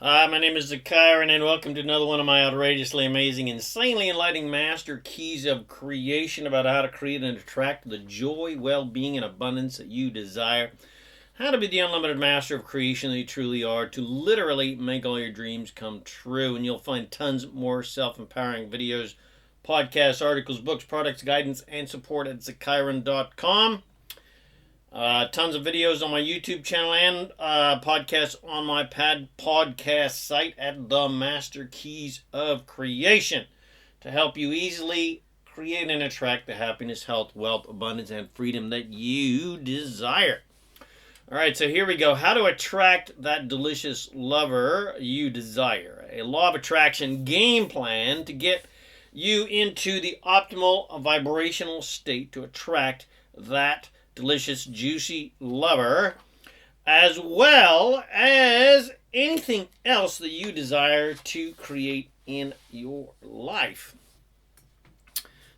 Hi, my name is ZaKaiRan, and welcome to another one of my outrageously amazing, insanely enlightening master keys of creation about how to create and attract the joy, well-being, and abundance that you desire. How to be the unlimited master of creation that you truly are, to literally make all your dreams come true. And you'll find tons more self-empowering videos, podcasts, articles, books, products, guidance, and support at ZaKaiRan.com. Tons of videos on my YouTube channel and podcasts on my podcast site at The Master Keys of Creation to help you easily create and attract the happiness, health, wealth, abundance, and freedom that you desire. All right, so here we go. How to attract that delicious lover you desire. A law of attraction game plan to get you into the optimal vibrational state to attract that delicious, juicy lover, as well as anything else that you desire to create in your life.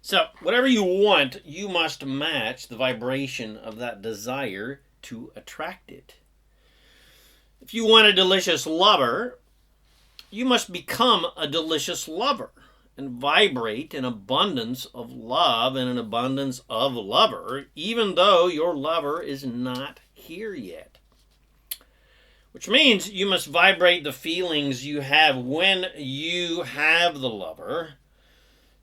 So, whatever you want, you must match the vibration of that desire to attract it. If you want a delicious lover, you must become a delicious lover and vibrate an abundance of love and an abundance of lover, even though your lover is not here yet. Which means you must vibrate the feelings you have when you have the lover,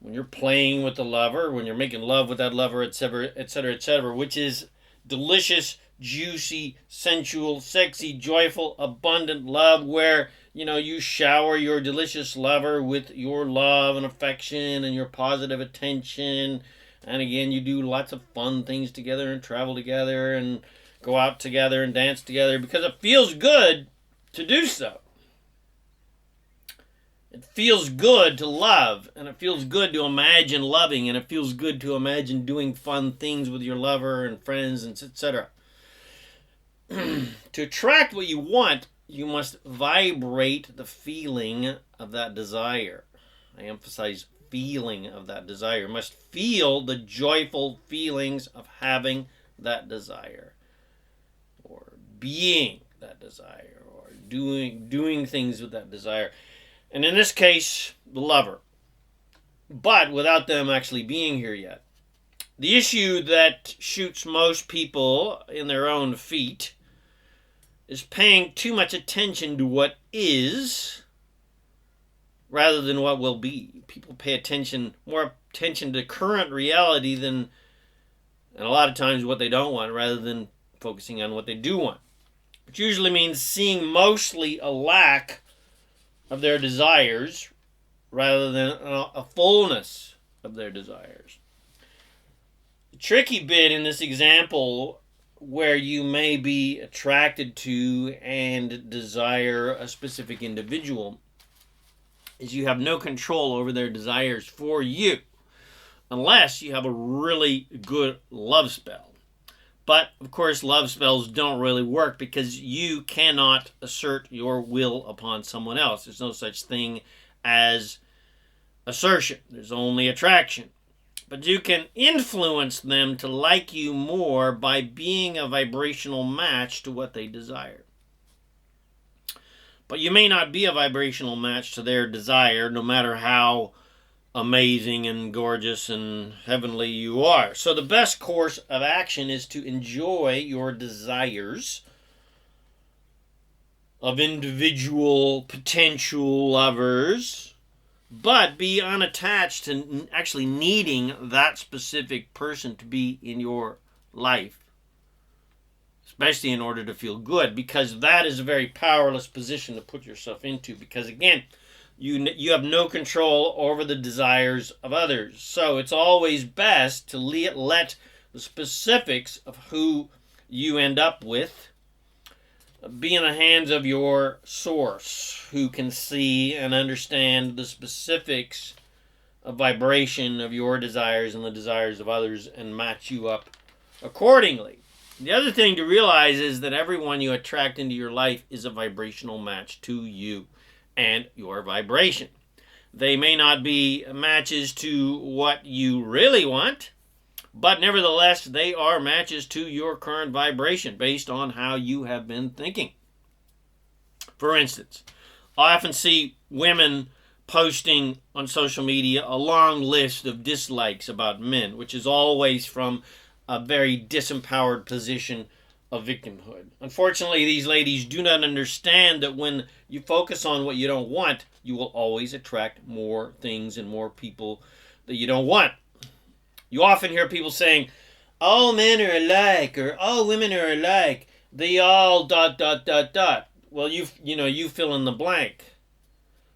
when you're playing with the lover, when you're making love with that lover, etc., etc., etc., which is delicious, juicy, sensual, sexy, joyful, abundant love where you shower your delicious lover with your love and affection and your positive attention. And again, you do lots of fun things together and travel together and go out together and dance together because it feels good to do so. It feels good to love, and it feels good to imagine loving, and it feels good to imagine doing fun things with your lover and friends, and etc. To attract what you want, you must vibrate the feeling of that desire. I emphasize feeling of that desire. You must feel the joyful feelings of having that desire, or being that desire, or doing things with that desire. And in this case, the lover. But without them actually being here yet. The issue that shoots most people in their own feet is paying too much attention to what is rather than what will be. People pay more attention to current reality and a lot of times what they don't want rather than focusing on what they do want. Which usually means seeing mostly a lack of their desires rather than a fullness of their desires. The tricky bit in this example where you may be attracted to and desire a specific individual is you have no control over their desires for you unless you have a really good love spell. But, of course, love spells don't really work because you cannot assert your will upon someone else. There's no such thing as assertion. There's only attraction. But you can influence them to like you more by being a vibrational match to what they desire. But you may not be a vibrational match to their desire, no matter how amazing and gorgeous and heavenly you are. So the best course of action is to enjoy your desires of individual potential lovers, but be unattached to actually needing that specific person to be in your life, especially in order to feel good, because that is a very powerless position to put yourself into, because again, you have no control over the desires of others. So it's always best to let the specifics of who you end up with be in the hands of your source, who can see and understand the specifics of vibration of your desires and the desires of others and match you up accordingly. The other thing to realize is that everyone you attract into your life is a vibrational match to you and your vibration. They may not be matches to what you really want, but nevertheless, they are matches to your current vibration based on how you have been thinking. For instance, I often see women posting on social media a long list of dislikes about men, which is always from a very disempowered position of victimhood. Unfortunately, these ladies do not understand that when you focus on what you don't want, you will always attract more things and more people that you don't want. You often hear people saying, all men are alike, or all women are alike. They all ... Well, you fill in the blank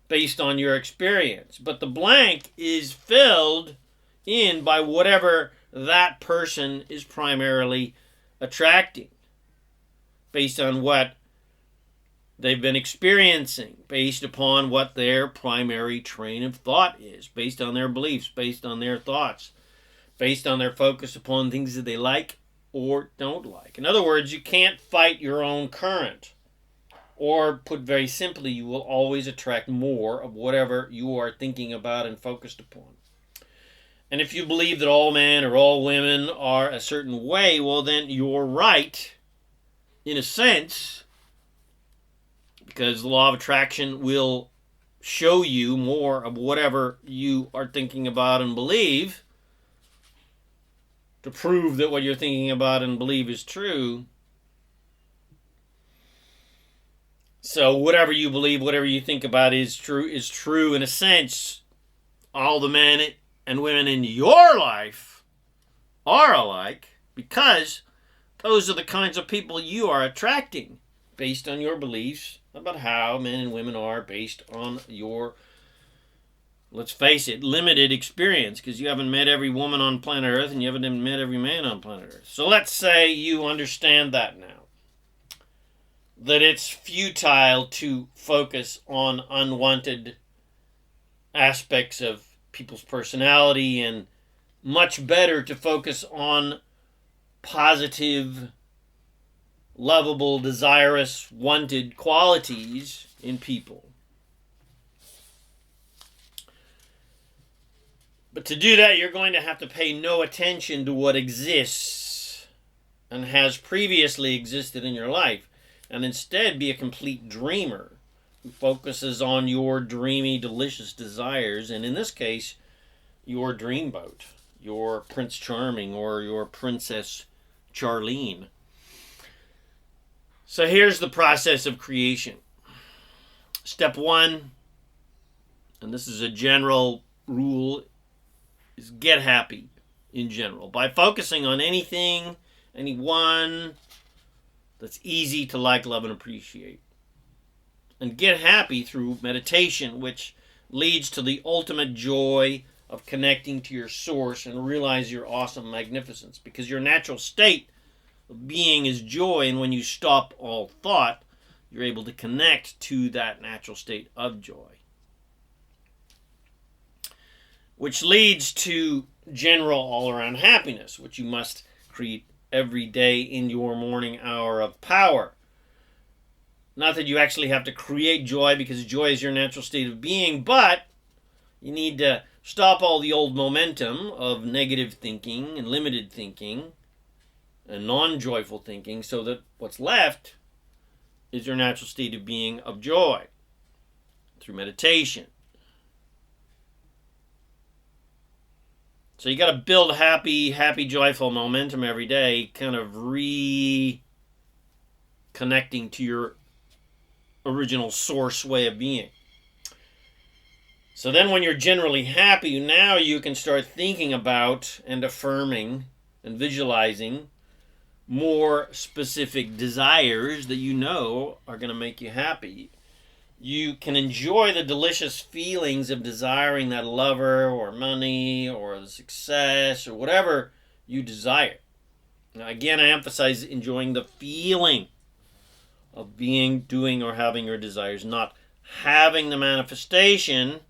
based on your experience. But the blank is filled in by whatever that person is primarily attracting, based on what they've been experiencing, based upon what their primary train of thought is, based on their beliefs, based on their thoughts, based on their focus upon things that they like or don't like. In other words, you can't fight your own current. Or, put very simply, you will always attract more of whatever you are thinking about and focused upon. And if you believe that all men or all women are a certain way, well, then you're right, in a sense, because the law of attraction will show you more of whatever you are thinking about and believe to prove that what you're thinking about and believe is true. So whatever you believe, whatever you think about is true in a sense. All the men and women in your life are alike because those are the kinds of people you are attracting based on your beliefs about how men and women are, based on your, let's face it, limited experience, because you haven't met every woman on planet Earth and you haven't met every man on planet Earth. So let's say you understand that now, that it's futile to focus on unwanted aspects of people's personality and much better to focus on positive, lovable, desirous, wanted qualities in people. But to do that, you're going to have to pay no attention to what exists and has previously existed in your life, and instead be a complete dreamer who focuses on your dreamy, delicious desires, and in this case, your dreamboat, your Prince Charming or your Princess Charlene. So here's the process of creation. Step one, and this is a general rule, is get happy in general. By focusing on anything, anyone that's easy to like, love, and appreciate. And get happy through meditation, which leads to the ultimate joy of connecting to your source and realize your awesome magnificence. Because your natural state of being is joy, and when you stop all thought, you're able to connect to that natural state of joy. Which leads to general all-around happiness, which you must create every day in your morning hour of power. Not that you actually have to create joy, because joy is your natural state of being, but you need to stop all the old momentum of negative thinking and limited thinking and non-joyful thinking, so that what's left is your natural state of being of joy through meditation. So you got to build happy, joyful momentum every day, kind of reconnecting to your original source way of being. So then when you're generally happy, now you can start thinking about and affirming and visualizing more specific desires that you know are going to make you happy. You can enjoy the delicious feelings of desiring that lover or money or the success or whatever you desire. Now, again, I emphasize enjoying the feeling of being, doing, or having your desires, not having the manifestation,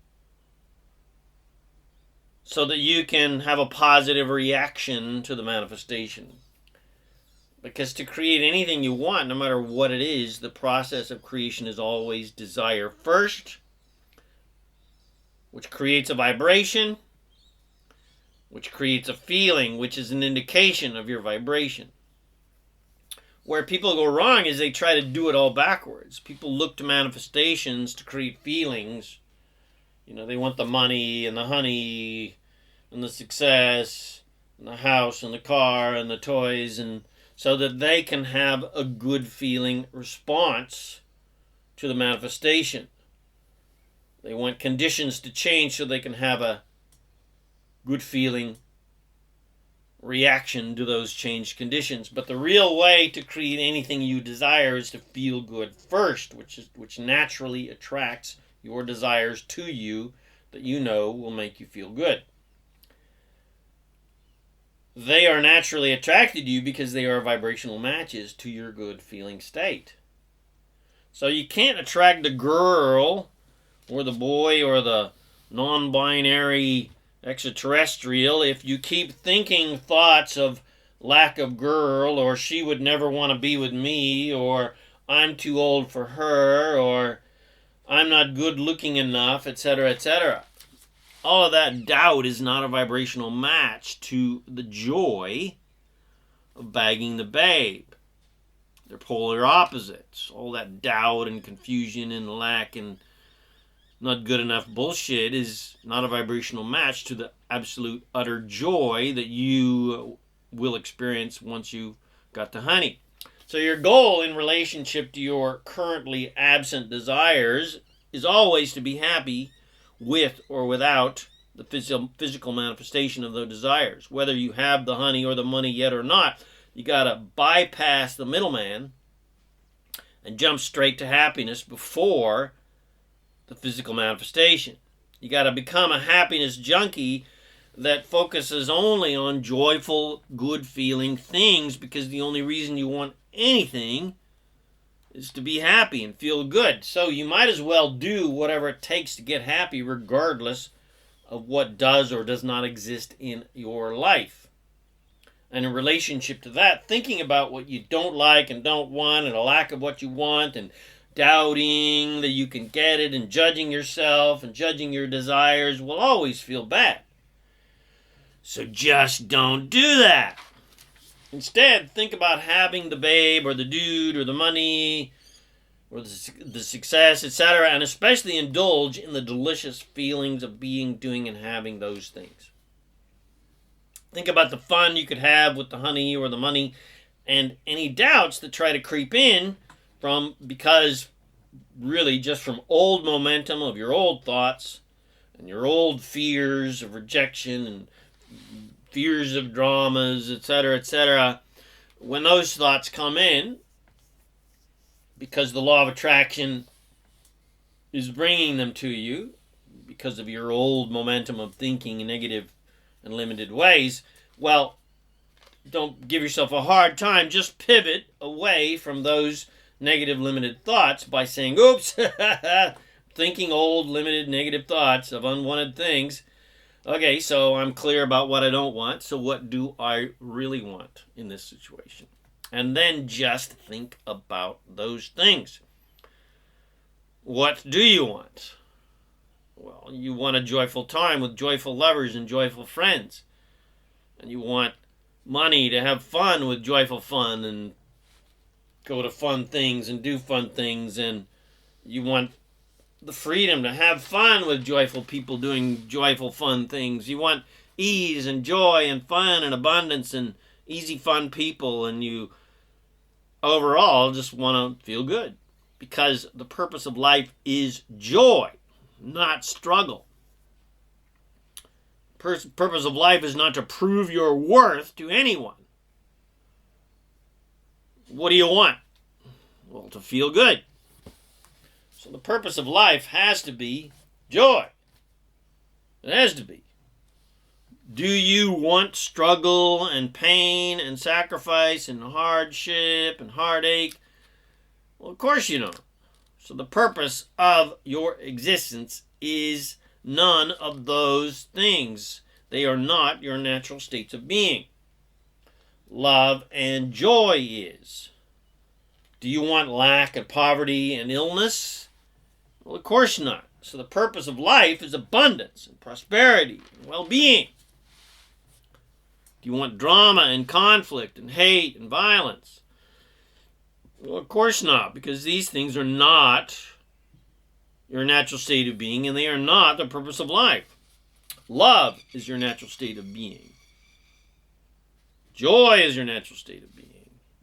so that you can have a positive reaction to the manifestation. Because to create anything you want, no matter what it is, the process of creation is always desire first, which creates a vibration, which creates a feeling, which is an indication of your vibration, where people go wrong is they try to do it all backwards. People look to manifestations to create feelings. You know, they want the money and the honey and the success and the house and the car and the toys, and so that they can have a good feeling response to the manifestation. They want conditions to change so they can have a good feeling reaction to those changed conditions. But the real way to create anything you desire is to feel good first, which naturally attracts your desires to you that you know will make you feel good. They are naturally attracted to you because they are vibrational matches to your good feeling state. So you can't attract the girl or the boy or the non-binary extraterrestrial if you keep thinking thoughts of lack of girl, or she would never want to be with me, or I'm too old for her, or I'm not good looking enough, etc., etc. All of that doubt is not a vibrational match to the joy of bagging the babe. They're polar opposites. All that doubt and confusion and lack and not good enough bullshit is not a vibrational match to the absolute utter joy that you will experience once you got to honey. So your goal in relationship to your currently absent desires is always to be happy with or without the physical manifestation of those desires. Whether you have the honey or the money yet or not, you got to bypass the middleman and jump straight to happiness before the physical manifestation. You got to become a happiness junkie that focuses only on joyful, good feeling things, because the only reason you want anything is to be happy and feel good. So you might as well do whatever it takes to get happy, regardless of what does or does not exist in your life. And in relationship to that, thinking about what you don't like and don't want, and a lack of what you want, and doubting that you can get it, and judging yourself and judging your desires will always feel bad. So just don't do that. Instead, think about having the babe or the dude or the money or the success, etc., and especially indulge in the delicious feelings of being, doing, and having those things. Think about the fun you could have with the honey or the money, and any doubts that try to creep in because really just from old momentum of your old thoughts and your old fears of rejection and fears of dramas, etc., etc. When those thoughts come in, because the law of attraction is bringing them to you because of your old momentum of thinking in negative and limited ways, well, don't give yourself a hard time. Just pivot away from those negative limited thoughts by saying, oops, thinking old limited negative thoughts of unwanted things. Okay, so I'm clear about what I don't want, so what do I really want in this situation? And then just think about those things. What do you want? Well, you want a joyful time with joyful lovers and joyful friends. And you want money to have fun with joyful fun and go to fun things and do fun things. And you want the freedom to have fun with joyful people doing joyful fun things. You want ease and joy and fun and abundance and easy fun people. And you overall just want to feel good. Because the purpose of life is joy, not struggle. Purpose of life is not to prove your worth to anyone. What do you want? Well, to feel good. So the purpose of life has to be joy. It has to be. Do you want struggle and pain and sacrifice and hardship and heartache? Well, of course you don't. So the purpose of your existence is none of those things. They are not your natural states of being. Love and joy is. Do you want lack and poverty and illness? Well, of course not. So the purpose of life is abundance and prosperity and well-being. Do you want drama and conflict and hate and violence? Well, of course not, because these things are not your natural state of being, and they are not the purpose of life. Love is your natural state of being. Joy is your natural state of being.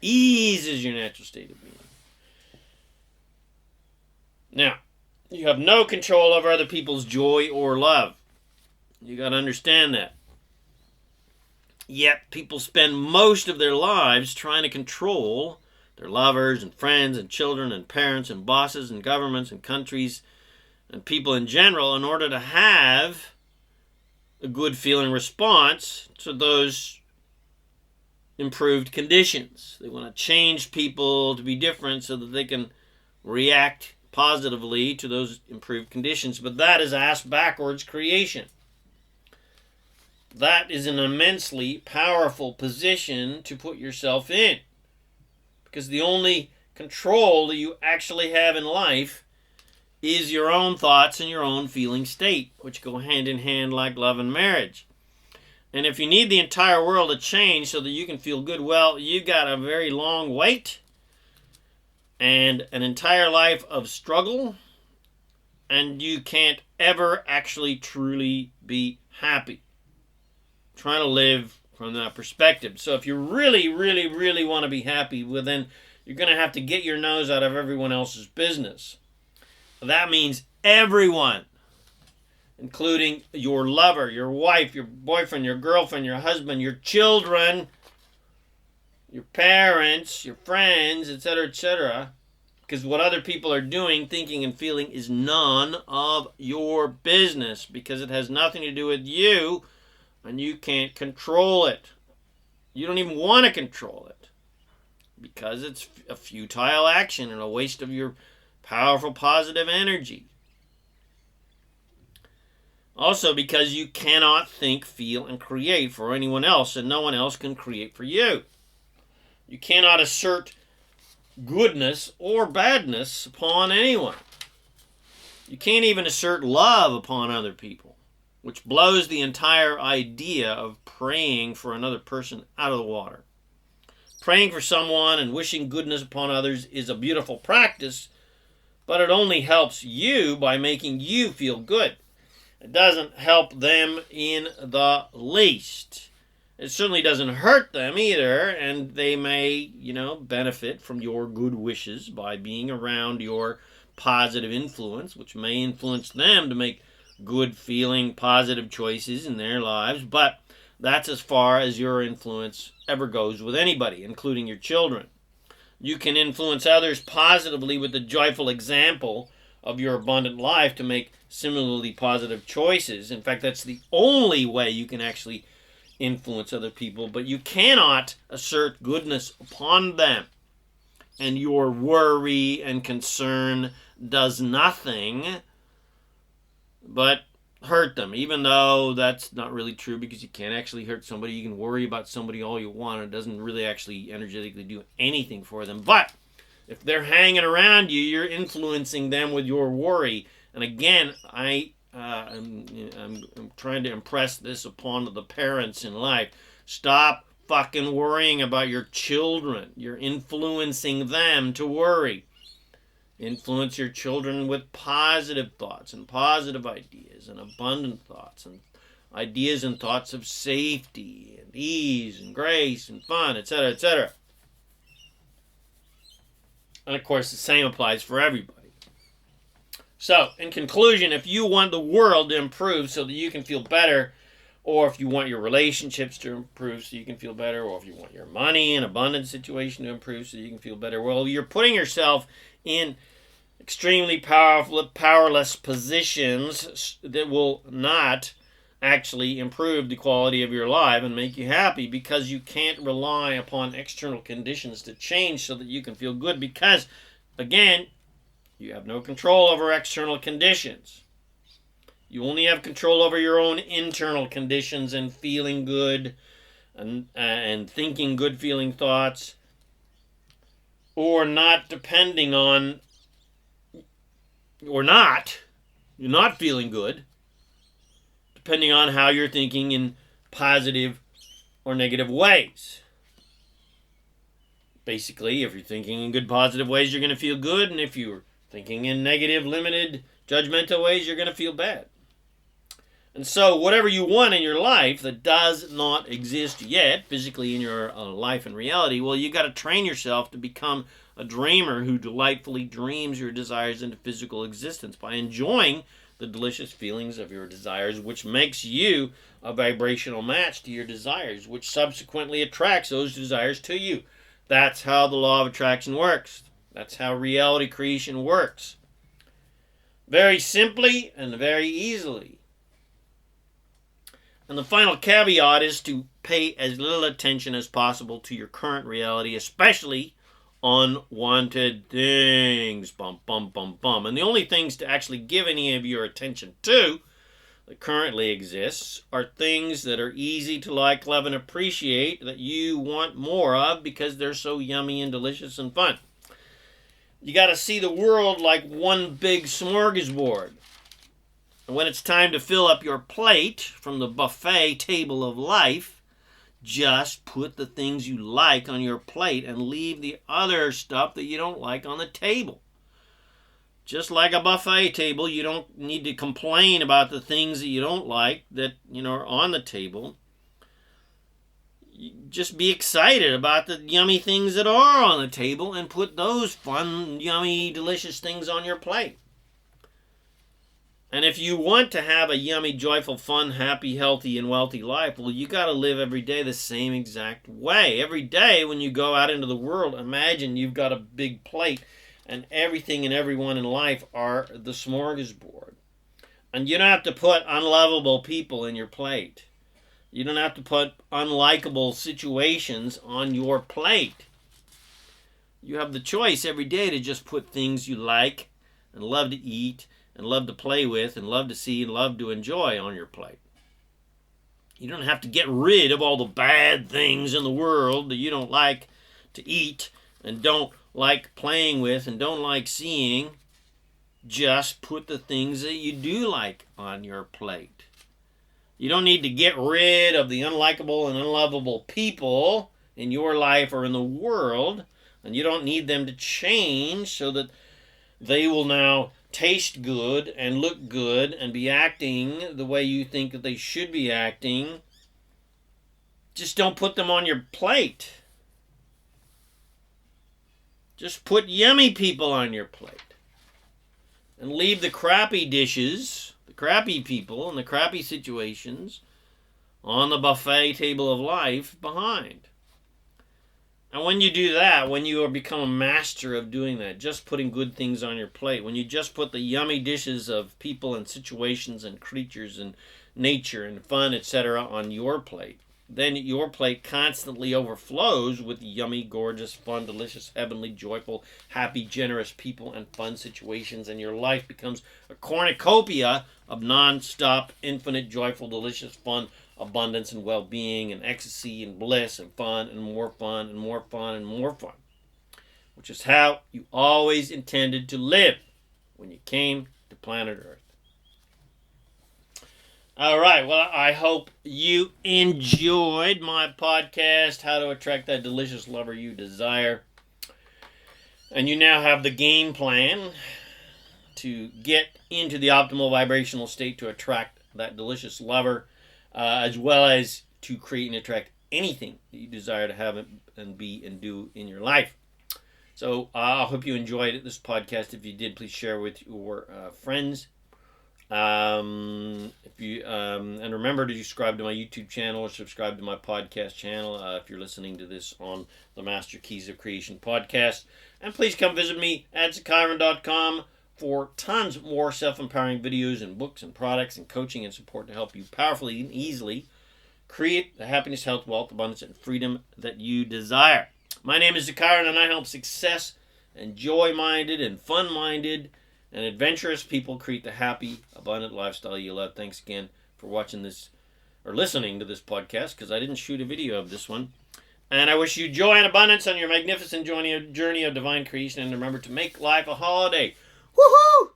Ease is your natural state of being. Now, you have no control over other people's joy or love. You got to understand that. Yet, people spend most of their lives trying to control their lovers and friends and children and parents and bosses and governments and countries and people in general in order to have a good feeling response to those improved conditions. They want to change people to be different so that they can react positively to those improved conditions. But that is ass backwards creation. That is an immensely powerful position to put yourself in. Because the only control that you actually have in life is your own thoughts and your own feeling state, which go hand in hand like love and marriage. And if you need the entire world to change so that you can feel good, well, you've got a very long wait and an entire life of struggle, and you can't ever actually truly be happy. Trying to live from that perspective. So if you really, really, really want to be happy, well, then you're going to have to get your nose out of everyone else's business. That means everyone, including your lover, your wife, your boyfriend, your girlfriend, your husband, your children, your parents, your friends, etc., etc. Because what other people are doing, thinking, and feeling is none of your business, because it has nothing to do with you, and you can't control it. You don't even want to control it, because it's a futile action and a waste of your powerful positive energy. Also, because you cannot think, feel, and create for anyone else, and no one else can create for you. You cannot assert goodness or badness upon anyone. You can't even assert love upon other people, which blows the entire idea of praying for another person out of the water. Praying for someone and wishing goodness upon others is a beautiful practice, but it only helps you by making you feel good. It doesn't help them in the least. It certainly doesn't hurt them either, and they may, benefit from your good wishes by being around your positive influence, which may influence them to make good feeling, positive choices in their lives, but that's as far as your influence ever goes with anybody, including your children. You can influence others positively with the joyful example of your abundant life to make similarly positive choices. In fact, that's the only way you can actually influence other people, but you cannot assert goodness upon them. And your worry and concern does nothing but hurt them, even though that's not really true, because you can't actually hurt somebody. You can worry about somebody all you want. It doesn't really actually energetically do anything for them. But if they're hanging around you, you're influencing them with your worry. And again, I'm trying to impress this upon the parents in life. Stop fucking worrying about your children. You're influencing them to worry. Influence your children with positive thoughts and positive ideas and abundant thoughts and ideas and thoughts of safety and ease and grace and fun, etc., etc. And of course, the same applies for everybody. So, in conclusion, if you want the world to improve so that you can feel better, or if you want your relationships to improve so you can feel better, or if you want your money and abundance situation to improve so you can feel better, well, you're putting yourself in extremely powerless positions that will not actually improve the quality of your life and make you happy, because you can't rely upon external conditions to change so that you can feel good, because, again, you have no control over external conditions. You only have control over your own internal conditions and feeling good and thinking good feeling thoughts, or not depending on, or not, you're not feeling good, depending on how you're thinking in positive or negative ways. Basically, if you're thinking in good, positive ways, you're going to feel good. And if you're thinking in negative, limited, judgmental ways, you're going to feel bad. And so whatever you want in your life that does not exist yet, physically in your life and reality, well, you got to train yourself to become a dreamer who delightfully dreams your desires into physical existence by enjoying the delicious feelings of your desires, which makes you a vibrational match to your desires, which subsequently attracts those desires to you. That's how the law of attraction works. That's how reality creation works. Very simply and very easily. And the final caveat is to pay as little attention as possible to your current reality, especially unwanted things. Bum, bum, bum, bum. And the only things to actually give any of your attention to that currently exists are things that are easy to like, love, and appreciate that you want more of because they're so yummy and delicious and fun. You got to see the world like one big smorgasbord. And when it's time to fill up your plate from the buffet table of life, just put the things you like on your plate and leave the other stuff that you don't like on the table. Just like a buffet table, you don't need to complain about the things that you don't like that, are on the table. You just be excited about the yummy things that are on the table and put those fun, yummy, delicious things on your plate. And if you want to have a yummy, joyful, fun, happy, healthy, and wealthy life, well, you got to live every day the same exact way. Every day when you go out into the world, imagine you've got a big plate and everything and everyone in life are the smorgasbord. And you don't have to put unlovable people in your plate. You don't have to put unlikable situations on your plate. You have the choice every day to just put things you like and love to eat and love to play with and love to see and love to enjoy on your plate. You don't have to get rid of all the bad things in the world that you don't like to eat and don't like playing with and don't like seeing. Just put the things that you do like on your plate. You don't need to get rid of the unlikable and unlovable people in your life or in the world, and you don't need them to change so that they will now taste good and look good and be acting the way you think that they should be acting. Just don't put them on your plate. Just put yummy people on your plate. And leave the crappy dishes, the crappy people, and the crappy situations on the buffet table of life behind. And when you do that, when you become a master of doing that, just putting good things on your plate, when you just put the yummy dishes of people and situations and creatures and nature and fun, etc. on your plate, then your plate constantly overflows with yummy, gorgeous, fun, delicious, heavenly, joyful, happy, generous people and fun situations, and your life becomes a cornucopia of non-stop, infinite, joyful, delicious, fun, abundance and well-being and ecstasy and bliss and fun and more fun and more fun and more fun, which is how you always intended to live when you came to planet Earth. All right, well, I hope you enjoyed my podcast, How to Attract That Delicious Lover You Desire. And you now have the game plan to get into the optimal vibrational state to attract that delicious lover, as well as to create and attract anything that you desire to have and be and do in your life. So I hope you enjoyed this podcast. If you did, please share with your friends. If you and remember to subscribe to my YouTube channel or subscribe to my podcast channel if you're listening to this on the Master Keys of Creation podcast. And please come visit me at ZaKaiRan.com for tons more self-empowering videos and books and products and coaching and support to help you powerfully and easily create the happiness, health, wealth, abundance, and freedom that you desire. My name is ZaKaiRan, and I help success and joy-minded and fun-minded and adventurous people create the happy, abundant lifestyle you love. Thanks again for watching this or listening to this podcast, because I didn't shoot a video of this one. And I wish you joy and abundance on your magnificent journey of divine creation. And remember to make life a holiday. Woohoo!